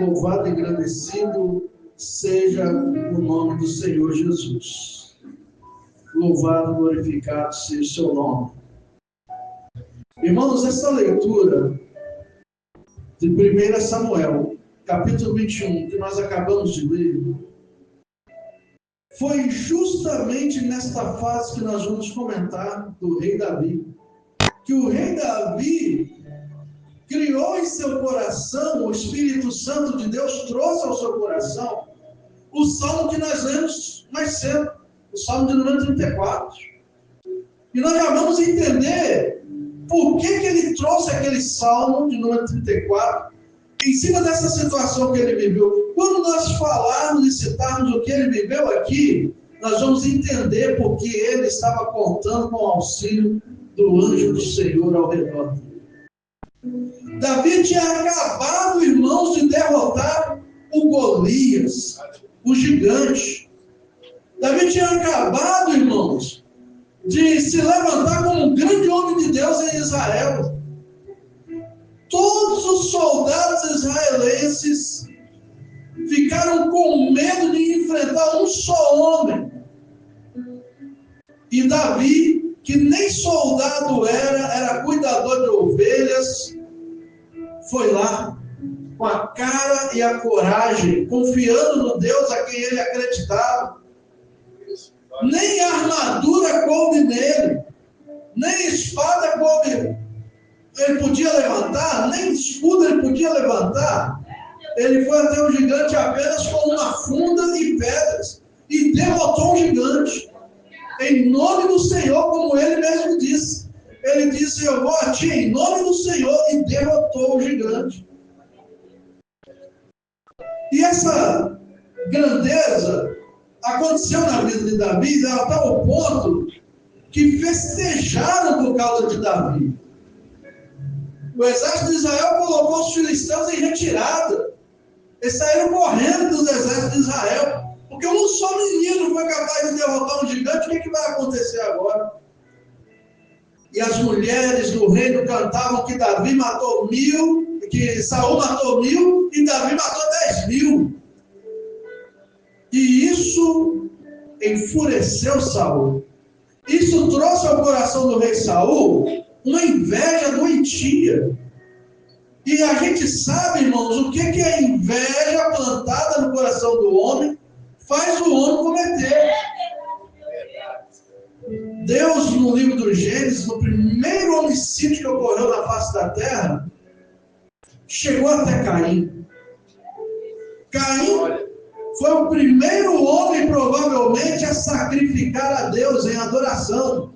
Louvado e engrandecido seja o nome do Senhor Jesus. Louvado e glorificado seja o seu nome. Irmãos, essa leitura de 1 Samuel, capítulo 21, que nós acabamos de ler, foi justamente nesta fase que nós vamos comentar do rei Davi. Que o rei Davi criou em seu coração, o Espírito Santo de Deus trouxe ao seu coração o salmo que nós lemos mais cedo, o salmo de número 34. E nós já vamos entender por que ele trouxe aquele salmo de número 34 em cima dessa situação que ele viveu. Quando nós falarmos e citarmos o que ele viveu aqui, nós vamos entender por que ele estava contando com o auxílio do anjo do Senhor ao redor dele. Davi tinha acabado, irmãos, de derrotar o Golias, o gigante. Davi tinha acabado, irmãos, de se levantar como um grande homem de Deus em Israel. Todos os soldados israelenses ficaram com medo de enfrentar um só homem. E Davi, que nem soldado era cuidador de ovelhas, foi lá com a cara e a coragem, confiando no Deus a quem ele acreditava. Nem armadura coube nele, nem espada coube, ele podia levantar, nem escudo ele podia levantar. Ele foi até o gigante apenas com uma funda e pedras, e derrotou o gigante, em nome do Senhor, como ele mesmo disse. Ele disse: eu vou a ti em nome do Senhor, e derrotou o gigante. E essa grandeza aconteceu na vida de Davi, até o ponto que festejaram por causa de Davi. O exército de Israel colocou os filisteus em retirada. Eles saíram correndo dos exércitos de Israel, porque um só menino foi capaz de derrotar um gigante. O que vai acontecer agora? E as mulheres do reino cantavam que Davi matou 1000, que Saul matou 1000 e Davi matou 10.000. E isso enfureceu Saul. Isso trouxe ao coração do rei Saul uma inveja doentia. E a gente sabe, irmãos, o que a inveja plantada no coração do homem faz o homem cometer. Deus, no livro do Gênesis, no primeiro homicídio que ocorreu na face da terra, chegou até Caim. Caim foi o primeiro homem, provavelmente, a sacrificar a Deus em adoração,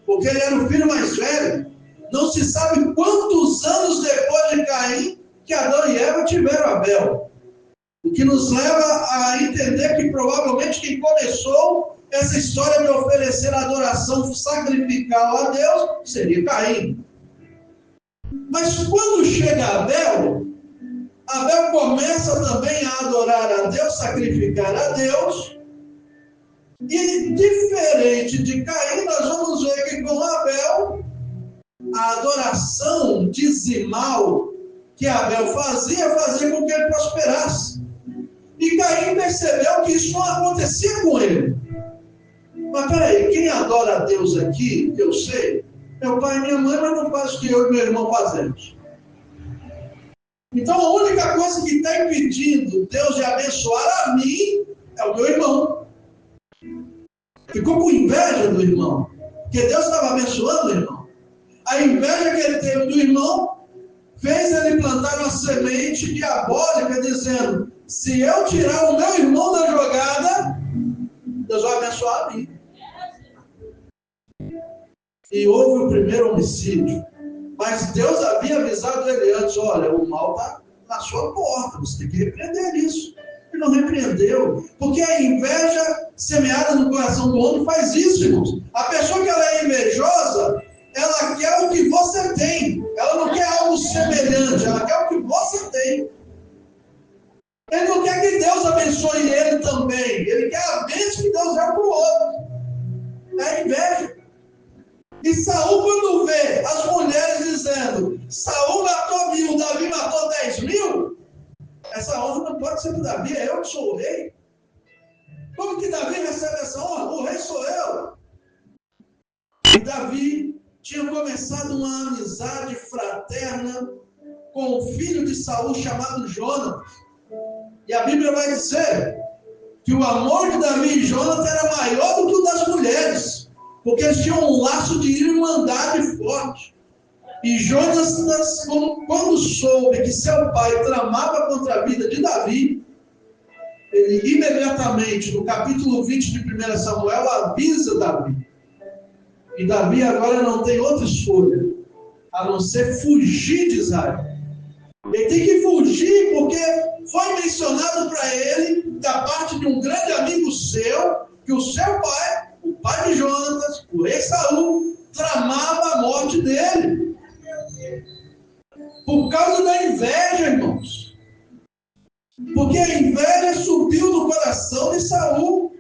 porque ele era o filho mais velho. Não se sabe quantos anos depois de Caim que Adão e Eva tiveram Abel. O que nos leva a entender que provavelmente quem começou essa história de oferecer adoração sacrificial a Deus seria Caim. Mas quando chega Abel, Abel começa também a adorar a Deus, sacrificar a Deus. E diferente de Caim, nós vamos ver que com Abel, a adoração dizimal que Abel fazia com que ele prosperasse. E Caim percebeu que isso não acontecia com ele. Mas peraí, quem adora a Deus aqui, que eu sei, meu pai e minha mãe, mas não faz o que eu e meu irmão fazemos. Então a única coisa que está impedindo Deus de abençoar a mim é o meu irmão. Ficou com inveja do irmão, porque Deus estava abençoando o irmão. A inveja que ele teve do irmão fez ele plantar uma semente diabólica, dizendo: se eu tirar o meu irmão da jogada, Deus vai abençoar a mim. E houve o primeiro homicídio. Mas Deus havia avisado ele antes: olha, o mal está na sua porta, você tem que repreender isso. Ele não repreendeu, porque a inveja semeada no coração do homem faz isso, irmãos. A pessoa que ela é invejosa, ela quer o que você tem. Ela não quer algo semelhante, ela quer o que você tem. Ele não quer que Deus abençoe ele também. Ele quer a bênção que Deus dá para o outro. É a inveja. E Saul, quando vê as mulheres dizendo: Saul matou 1000, Davi matou 10.000, essa honra não pode ser do Davi, é eu que sou o rei. Como que Davi recebe essa honra? O rei sou eu. E Davi tinha começado uma amizade fraterna com o filho de Saul chamado Jonatas. E a Bíblia vai dizer que o amor de Davi e Jonatas era maior do que o das mulheres, porque eles tinham um laço de irmandade forte. E Jonatas, quando soube que seu pai tramava contra a vida de Davi, ele imediatamente, no capítulo 20 de 1 Samuel, avisa Davi. E Davi agora não tem outra escolha, a não ser fugir de Israel. Ele tem que fugir porque foi mencionado para ele, da parte de um grande amigo seu, que o seu pai, o pai de Jonatas, o rei Saul, tramava a morte dele. Por causa da inveja, irmãos. Porque a inveja subiu no coração de Saul.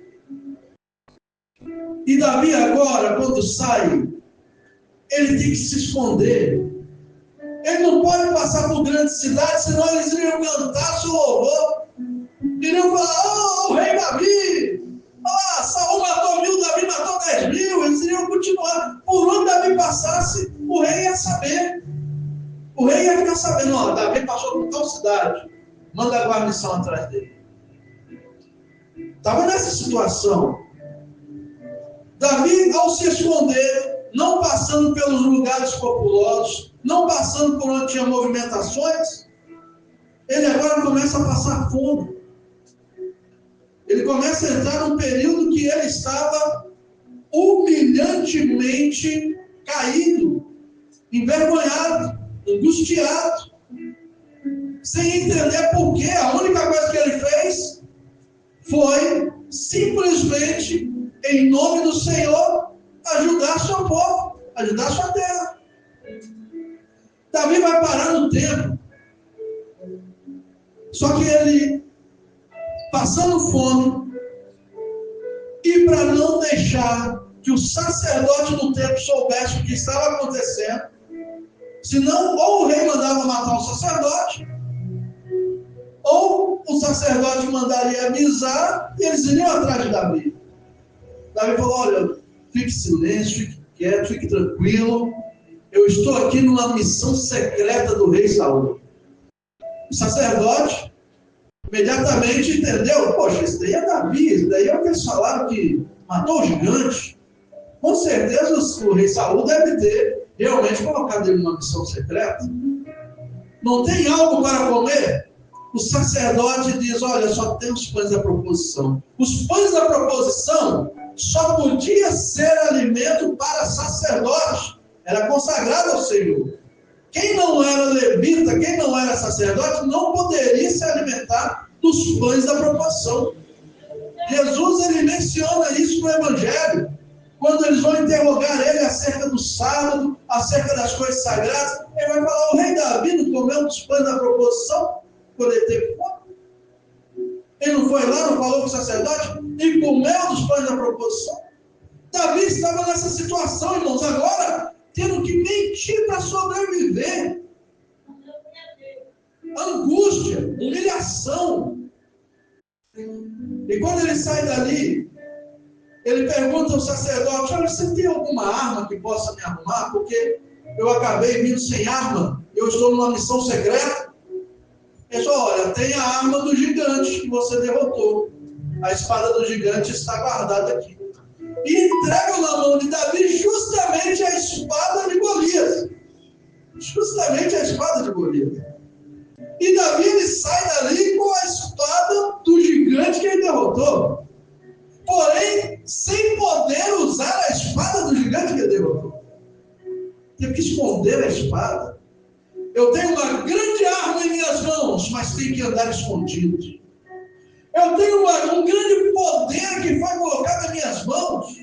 E Davi agora, quando sai, ele tem que se esconder. Ele não pode passar por grandes cidades, senão eles iriam cantar seu louvor. Iriam falar, rei Davi, Saul matou 1000, Davi matou 10.000. Eles iriam continuar. Por onde Davi passasse, o rei ia saber. O rei ia ficar sabendo, Davi passou por tal cidade, manda a guarnição atrás dele. Estava nessa situação. Davi, ao se esconder, não passando pelos lugares populosos, não passando por onde tinha movimentações, ele agora começa a passar fome. Ele começa a entrar num período que ele estava humilhantemente caído, envergonhado, angustiado, sem entender por quê. A única coisa que ele fez foi simplesmente, em nome do Senhor, ajudar seu povo, ajudar sua terra. Davi vai parar no tempo. Só que ele, passando fome, e para não deixar que o sacerdote do templo soubesse o que estava acontecendo, senão ou o rei mandava matar o sacerdote, ou o sacerdote mandaria avisar e eles iriam atrás de Davi. Davi falou, olha, fique em silêncio, fique quieto, fique tranquilo. Eu estou aqui numa missão secreta do rei Saul. O sacerdote imediatamente entendeu, poxa, esse daí é Davi, esse daí é o que eles falaram que matou o gigante. Com certeza o rei Saul deve ter realmente colocado ele numa missão secreta. Não tem algo para comer? O sacerdote diz, olha, só tem os pães da proposição. Os pães da proposição só podia ser alimento para sacerdote. Era consagrado ao Senhor. Quem não era levita, quem não era sacerdote, não poderia se alimentar dos pães da proposição. Jesus, ele menciona isso no Evangelho. Quando eles vão interrogar ele acerca do sábado, acerca das coisas sagradas, ele vai falar, o rei Davi não comeu dos pães da proposição quando ele teve fome? Ele não foi lá, não falou com o sacerdote e comeu dos pães da proposição? Davi estava nessa situação, irmãos, agora tendo que mentir para sobreviver. Angústia, humilhação. E quando ele sai dali, ele pergunta ao sacerdote, olha, você tem alguma arma que possa me arrumar? Porque eu acabei vindo sem arma, eu estou numa missão secreta. Ele falou, olha, tem a arma do gigante que você derrotou. A espada do gigante está guardada aqui. E entregam na mão de Davi justamente a espada de Golias. Justamente a espada de Golias. E Davi, ele sai dali com a espada do gigante que ele derrotou. Porém, sem poder usar a espada do gigante que ele derrotou. Teve que esconder a espada. Eu tenho uma grande arma em minhas mãos, mas tenho que andar escondido. Eu tenho um grande poder que foi colocado em minhas mãos,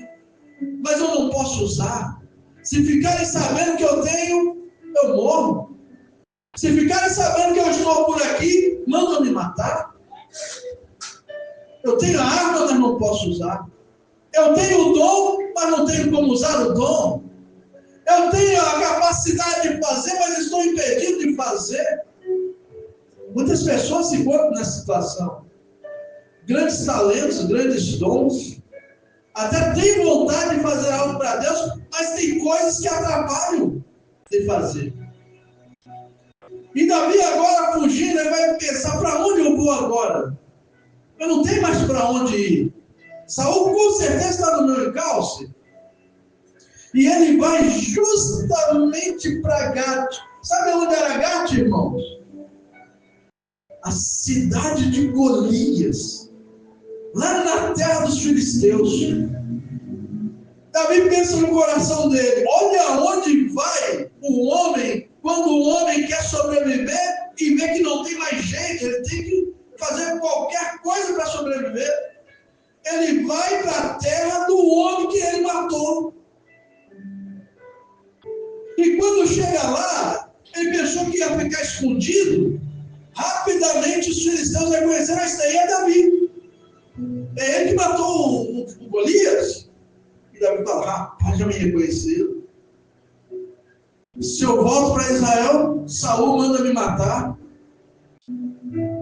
mas eu não posso usar. Se ficarem sabendo que eu tenho, eu morro. Se ficarem sabendo que eu estou por aqui, mandam me matar. Eu tenho a arma, mas não posso usar. Eu tenho o dom, mas não tenho como usar o dom. Eu tenho a capacidade de fazer, mas estou impedido de fazer. Muitas pessoas se encontram nessa situação. Grandes talentos, grandes dons, até tem vontade de fazer algo para Deus, mas tem coisas que atrapalham de fazer. E Davi agora fugindo, ele vai pensar, para onde eu vou agora? Eu não tenho mais para onde ir. Saul com certeza está no meu encalce. E ele vai justamente para Gate. Sabe onde era Gate, irmãos? A cidade de Golias, lá na terra dos filisteus. Davi pensa no coração dele, olha onde vai o homem, quando o homem quer sobreviver e vê que não tem mais jeito, ele tem que fazer qualquer coisa para sobreviver. Ele vai para a terra do homem que ele matou. E quando chega lá, ele pensou que ia ficar escondido. Rapidamente os filisteus reconheceram, esse daí é Davi. É ele que matou o Golias. E Davi fala, rapaz, já me reconheceram. Se eu volto para Israel, Saul manda me matar.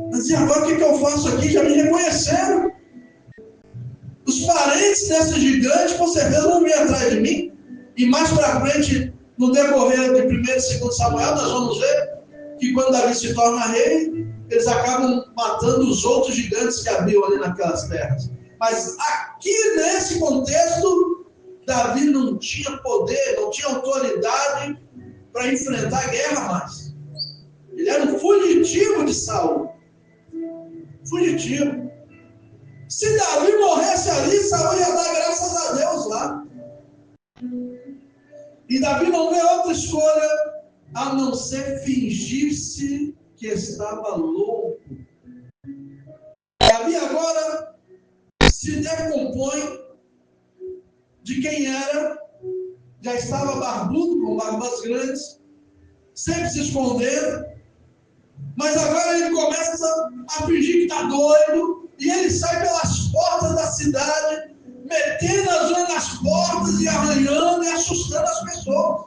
Mas e agora o que eu faço aqui? Já me reconheceram. Os parentes dessa gigante, com certeza, vão vir atrás de mim. E mais para frente, no decorrer de 1 e 2 Samuel, nós vamos ver que quando Davi se torna rei, eles acabam matando os outros gigantes que haviam ali naquelas terras. Mas aqui nesse contexto, Davi não tinha poder, não tinha autoridade para enfrentar a guerra mais. Ele era um fugitivo de Saul. Fugitivo. Se Davi morresse ali, Saul ia dar graças a Deus lá. E Davi não vê outra escolha a não ser fingir-se que estava louco. Davi agora se decompõe de quem era, já estava barbudo, com barbas grandes, sempre se escondendo, mas agora ele começa a fingir que está doido, e ele sai pelas portas da cidade, metendo as unhas nas portas e arranhando e assustando as pessoas.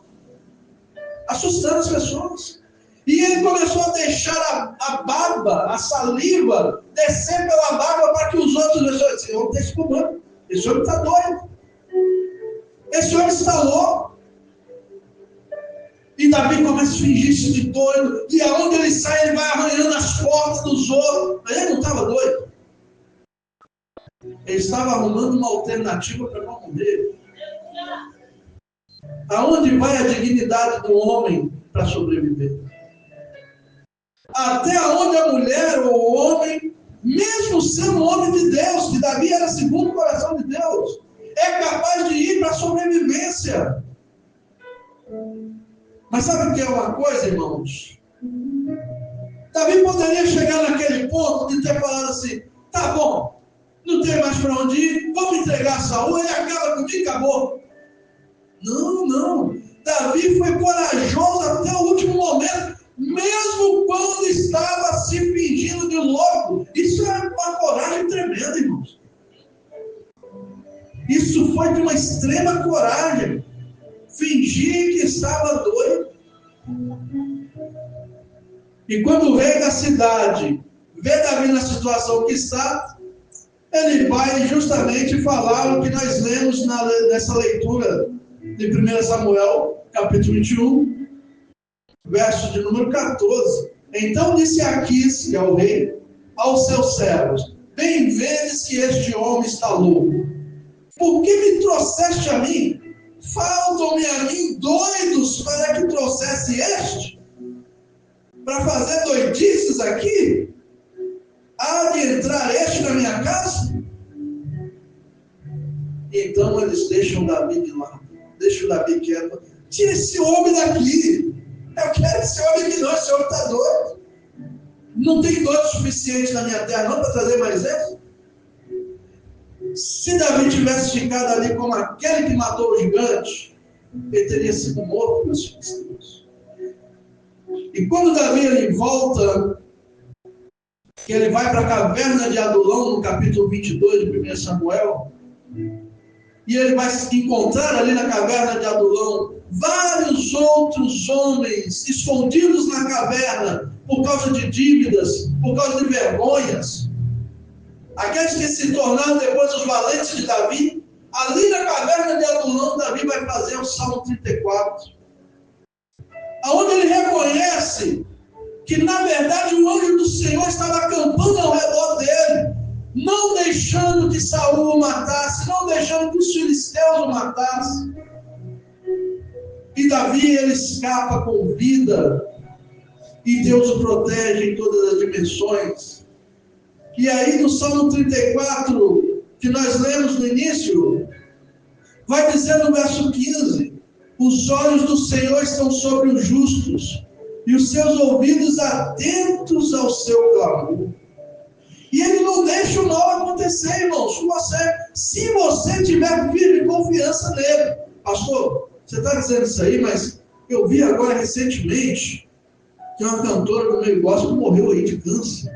Assustando as pessoas. E ele começou a deixar a baba, a saliva, descer pela barba para que os outros vejam, esse homem está espumando, esse homem está doido, esse homem está louco. E Davi começa a fingir-se de doido, e aonde ele sai, ele vai arranhando as portas dos outros. Mas ele não estava doido. Ele estava arrumando uma alternativa para não morrer. Aonde vai a dignidade do homem para sobreviver? Até onde a mulher ou o homem, mesmo sendo homem de Deus, que Davi era segundo o coração de Deus, é capaz de ir para a sobrevivência. Mas sabe o que é uma coisa, irmãos? Davi poderia chegar naquele ponto de ter falado assim, tá bom, não tem mais para onde ir, vamos entregar Saul, ele acaba comigo e acabou. Não. Davi foi corajoso até o último momento, mesmo quando estava se fingindo de louco. Isso é uma coragem tremenda, irmãos. Isso foi de uma extrema coragem. Fingir que estava doido. E quando o rei da cidade vê Davi na situação que está, ele vai justamente falar o que nós lemos nessa leitura de 1 Samuel, capítulo 21, verso de número 14. Então disse Aquis, que é o rei, aos seus servos, bem vedes que este homem está louco. Por que me trouxeste a mim? Faltam-me a mim doidos para que trouxesse este? Para fazer doidices aqui? Há de entrar este na minha casa? Então eles deixam Davi de lado. Deixa o Davi quieto. Tira esse homem daqui. Eu quero esse homem aqui não. Esse homem está doido. Não tem doido suficiente na minha terra não para trazer mais esse. Se Davi tivesse ficado ali como aquele que matou o gigante, ele teria sido morto pelos filisteus. E quando Davi ele volta, que ele vai para a caverna de Adulão, no capítulo 22 de 1 Samuel, e ele vai se encontrar ali na caverna de Adulão vários outros homens escondidos na caverna, por causa de dívidas, por causa de vergonhas. Aqueles que se tornaram depois os valentes de Davi, ali na caverna de Adulão, Davi vai fazer o Salmo 34, onde ele reconhece que, na verdade, o anjo do Senhor estava acampando ao redor dele, não deixando que Saul o matasse, não deixando que os filisteus o matassem. E Davi, ele escapa com vida, e Deus o protege em todas as dimensões. E aí no Salmo 34, que nós lemos no início, vai dizer no verso 15, os olhos do Senhor estão sobre os justos, e os seus ouvidos atentos ao seu clamor. E ele não deixa o mal acontecer, irmãos. Se você tiver firme confiança nele. Pastor, você está dizendo isso aí, mas eu vi agora recentemente que uma cantora do meu gospel morreu aí de câncer.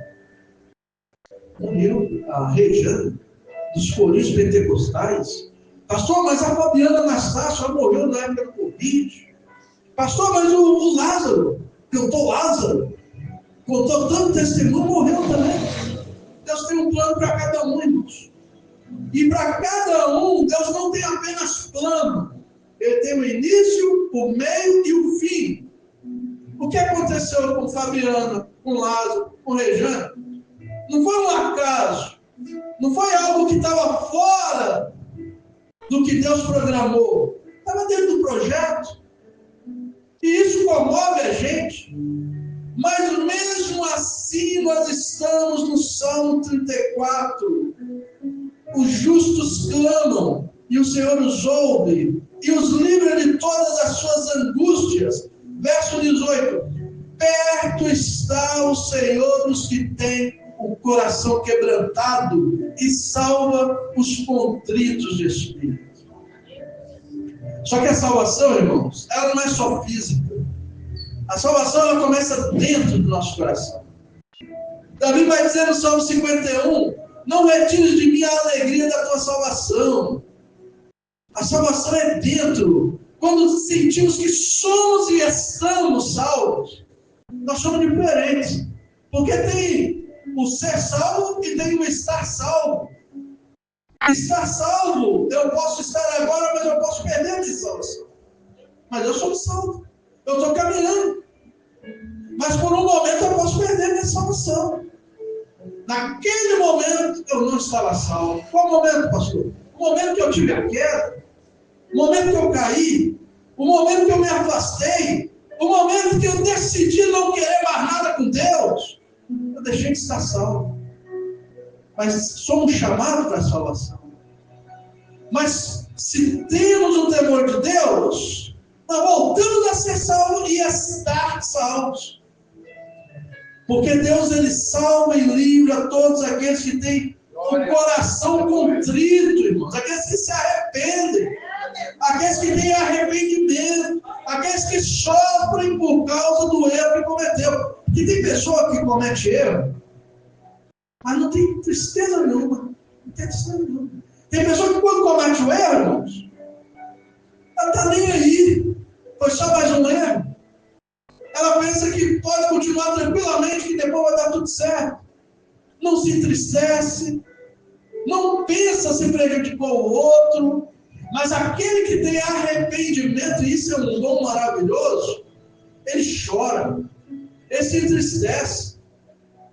Morreu a Rejane, dos corinhos pentecostais. Pastor, mas a Fabiana Anastácio morreu na época do Covid. Pastor, mas o Lázaro, cantor Lázaro, contou tanto testemunho, morreu também. Deus tem um plano para cada um, irmãos. E para cada um, Deus não tem apenas plano. Ele tem o início, o meio e o fim. O que aconteceu com Fabiana, com Lázaro, com Rejane? Não foi um acaso. Não foi algo que estava fora do que Deus programou. Estava dentro do projeto. E isso comove a gente. Mas mesmo assim nós estamos no Salmo 34. Os justos clamam e o Senhor os ouve e os livra de todas as suas angústias. Verso 18. Perto está o Senhor dos que têm o coração quebrantado e salva os contritos de espírito. Só que a salvação, irmãos, ela não é só física. A salvação, ela começa dentro do nosso coração. Davi vai dizer no Salmo 51, não retires de mim a alegria da tua salvação. A salvação é dentro. Quando sentimos que somos e estamos salvos, nós somos diferentes. Porque tem o ser salvo e tem o estar salvo. Estar salvo, eu posso estar agora, mas eu posso perder a minha salvação. Mas eu sou salvo. Eu estou caminhando. Mas por um momento eu posso perder a minha salvação. Naquele momento eu não estava salvo. Qual momento, pastor? O momento que eu tive a queda, o momento que eu caí, o momento que eu me afastei, o momento que eu decidi não querer mais nada com Deus, eu deixei de estar salvo. Mas somos chamados para a salvação. Mas se temos o temor de Deus, nós voltamos a ser salvos e a estar salvos. Porque Deus, ele salva e livra todos aqueles que têm o coração contrito, irmãos. Aqueles que se arrependem. Aqueles que têm arrependimento. Aqueles que sofrem por causa do erro que cometeu. Porque tem pessoa que comete erro, mas não tem tristeza nenhuma. Não tem tristeza nenhuma. Tem pessoa que quando comete o erro, irmãos, ela está nem aí. Foi só mais um erro. Ela pensa que pode continuar tranquilamente, que depois vai dar tudo certo. Não se entristece. Não pensa se prejudicou o outro. Mas aquele que tem arrependimento, e isso é um dom maravilhoso, ele chora. Ele se entristece.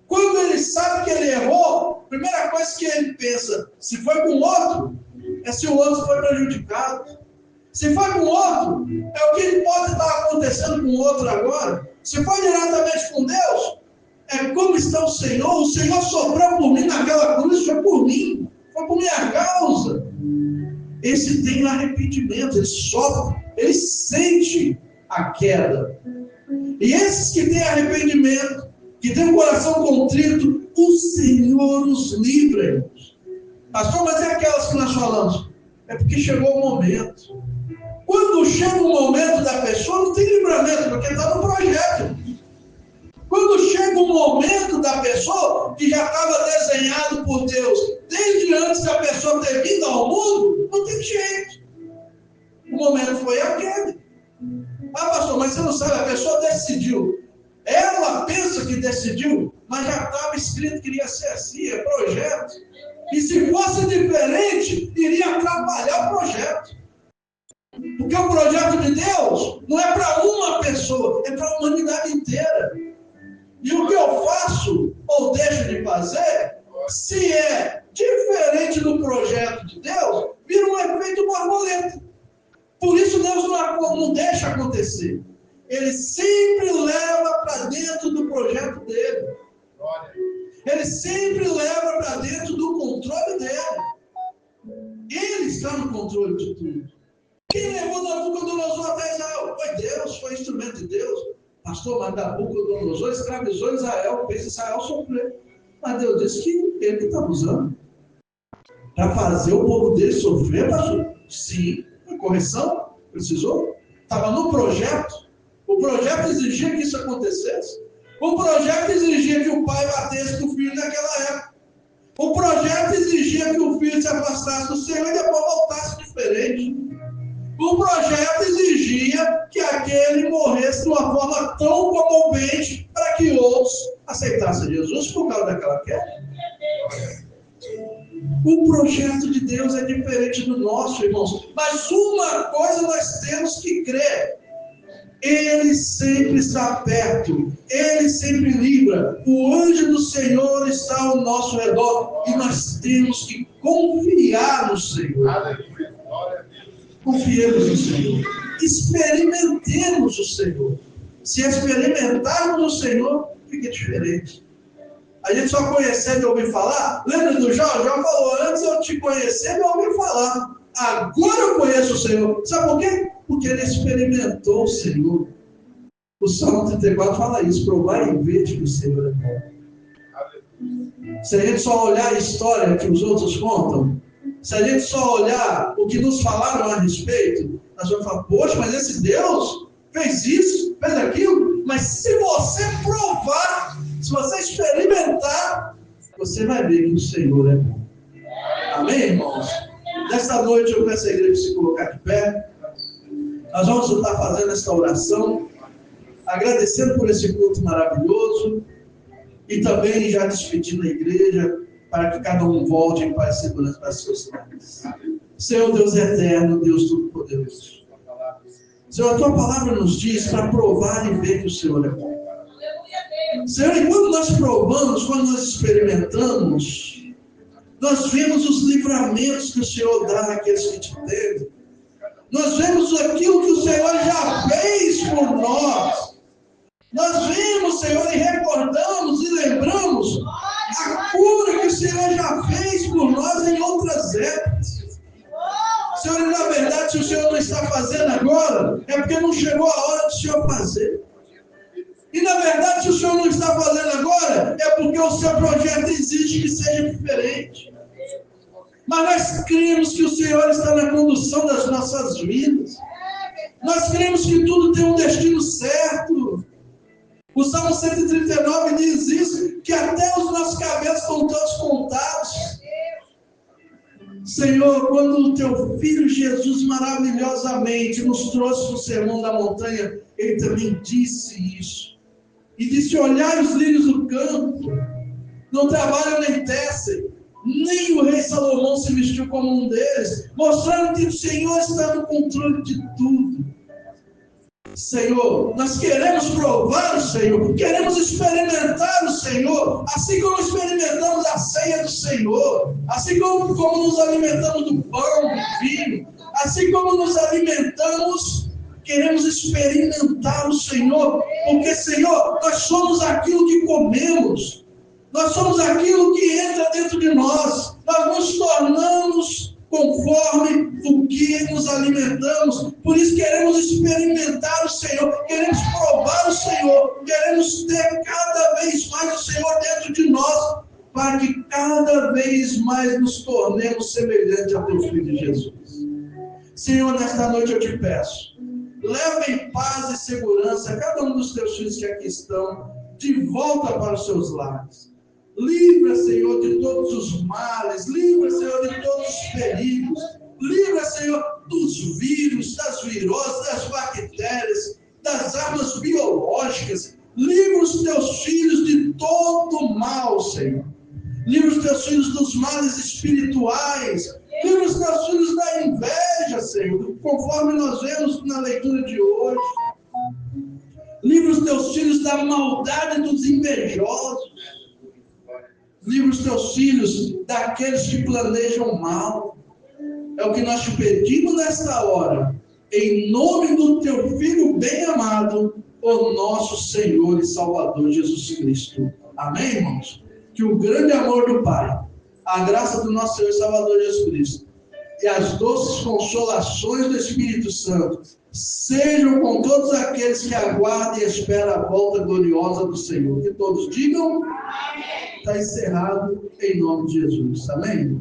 Quando ele sabe que ele errou, a primeira coisa que ele pensa, se foi com o outro, é se o outro foi prejudicado. Se foi com o outro, é o que pode estar acontecendo com o outro agora. Se foi diretamente com Deus, é como está o Senhor sofreu por mim naquela cruz, foi por mim, foi por minha causa. Esse tem arrependimento, ele sofre, ele sente a queda. E esses que têm arrependimento, que têm o coração contrito, o Senhor os livra, irmãos. Pastor, mas é aquelas que nós falamos? É porque chegou o momento. Quando chega o momento da pessoa, não tem livramento, porque está no projeto. Quando chega o momento da pessoa, que já estava desenhado por Deus, desde antes da pessoa ter vindo ao mundo, não tem jeito. O momento foi aquele. Ah, pastor, mas você não sabe, a pessoa decidiu. Ela pensa que decidiu, mas já estava escrito que iria ser assim, é projeto. E se fosse diferente, iria atrapalhar o projeto. Porque o projeto de Deus não é para uma pessoa, é para a humanidade inteira. E o que eu faço ou deixo de fazer, se é diferente do projeto de Deus, vira um efeito borboleta. Por isso Deus não deixa acontecer. Ele sempre leva para dentro do projeto dele. Ele sempre leva para dentro do controle dele. Ele está no controle de tudo. Quem levou Nabucodonosor até Israel? Foi Deus, foi instrumento de Deus. Pastor, mas Nabucodonosor escravizou Israel, fez Israel sofrer. Mas Deus disse que ele que estava usando. Para fazer o povo dele sofrer, pastor? Sim. A correção? Precisou? Estava no projeto. O projeto exigia que isso acontecesse. O projeto exigia que o pai batesse com o filho naquela época. O projeto exigia que o filho se afastasse do Senhor e depois voltasse diferente. O projeto exigia que aquele morresse de uma forma tão comovente para que outros aceitassem Jesus por causa daquela queda. O projeto de Deus é diferente do nosso, irmãos. Mas uma coisa nós temos que crer. Ele sempre está perto. Ele sempre livra. O anjo do Senhor está ao nosso redor. E nós temos que confiar no Senhor. Confiemos no Senhor. Experimentemos o Senhor. Se experimentarmos o Senhor, fica diferente. A gente só conhecendo e ouvir falar. Lembra do Jó? Jó falou, antes eu te conhecer e ouvir falar. Agora eu conheço o Senhor. Sabe por quê? Porque ele experimentou o Senhor. O Salmo 34 fala isso. Provar e ver que o Senhor é bom. Se a gente só olhar a história que os outros contam, se a gente só olhar o que nos falaram a respeito, nós vamos falar, poxa, mas esse Deus fez isso, fez aquilo. Mas se você provar, se você experimentar, você vai ver que o Senhor é bom. Amém, irmãos? Nesta noite eu peço a igreja se colocar de pé. Nós vamos estar fazendo esta oração, agradecendo por esse culto maravilhoso e também já despedindo a igreja para que cada um volte em paz e segurança para seus lares. Senhor Deus eterno, Deus Todo-Poderoso. Senhor, a tua palavra nos diz para provar e ver que o Senhor é bom. Senhor, e quando nós provamos, quando nós experimentamos, nós vemos os livramentos que o Senhor dá àqueles que te temem. Nós vemos aquilo que o Senhor já fez por nós. Nós vemos, Senhor, e recordamos e lembramos a cura que o Senhor já fez por nós em outras épocas. Senhor, e na verdade, se o Senhor não está fazendo agora, é porque não chegou a hora do Senhor fazer. E na verdade, se o Senhor não está fazendo agora, é porque o seu projeto exige que seja diferente. Mas nós cremos que o Senhor está na condução das nossas vidas. Nós cremos que tudo tem um destino certo. O Salmo 139 diz isso, que até os nossos cabelos estão todos contados. Senhor, quando o teu Filho Jesus maravilhosamente nos trouxe o sermão da montanha, ele também disse isso. E disse, olhai os lírios do campo, não trabalham nem tecem, nem o rei Salomão se vestiu como um deles, mostrando que o Senhor está no controle de tudo. Senhor, nós queremos provar o Senhor, queremos experimentar o Senhor, assim como experimentamos a ceia do Senhor, assim como nos alimentamos do pão, do vinho, assim como nos alimentamos, queremos experimentar o Senhor, porque, Senhor, nós somos aquilo que comemos, nós somos aquilo que entra dentro de nós, nós nos tornamos conforme o que nos alimentamos. Por isso queremos experimentar o Senhor, queremos provar o Senhor, queremos ter cada vez mais o Senhor dentro de nós, para que cada vez mais nos tornemos semelhantes ao teu Filho Jesus. Senhor, nesta noite eu te peço, leva em paz e segurança cada um dos teus filhos que aqui estão, de volta para os seus lares. Livra, Senhor, de todos os males. Livra, Senhor, de todos os perigos. Livra, Senhor, dos vírus, das viroses, das bactérias, das armas biológicas. Livra os teus filhos de todo mal, Senhor. Livra os teus filhos dos males espirituais. Livra os teus filhos da inveja, Senhor, conforme nós vemos na leitura de hoje. Livra os teus filhos da maldade dos invejosos. Livra os teus filhos daqueles que planejam mal. É o que nós te pedimos nesta hora. Em nome do teu Filho bem amado, o nosso Senhor e Salvador Jesus Cristo. Amém, irmãos? Que o grande amor do Pai, a graça do nosso Senhor e Salvador Jesus Cristo e as doces consolações do Espírito Santo sejam com todos aqueles que aguardam e esperam a volta gloriosa do Senhor. Que todos digam, está encerrado em nome de Jesus. Amém?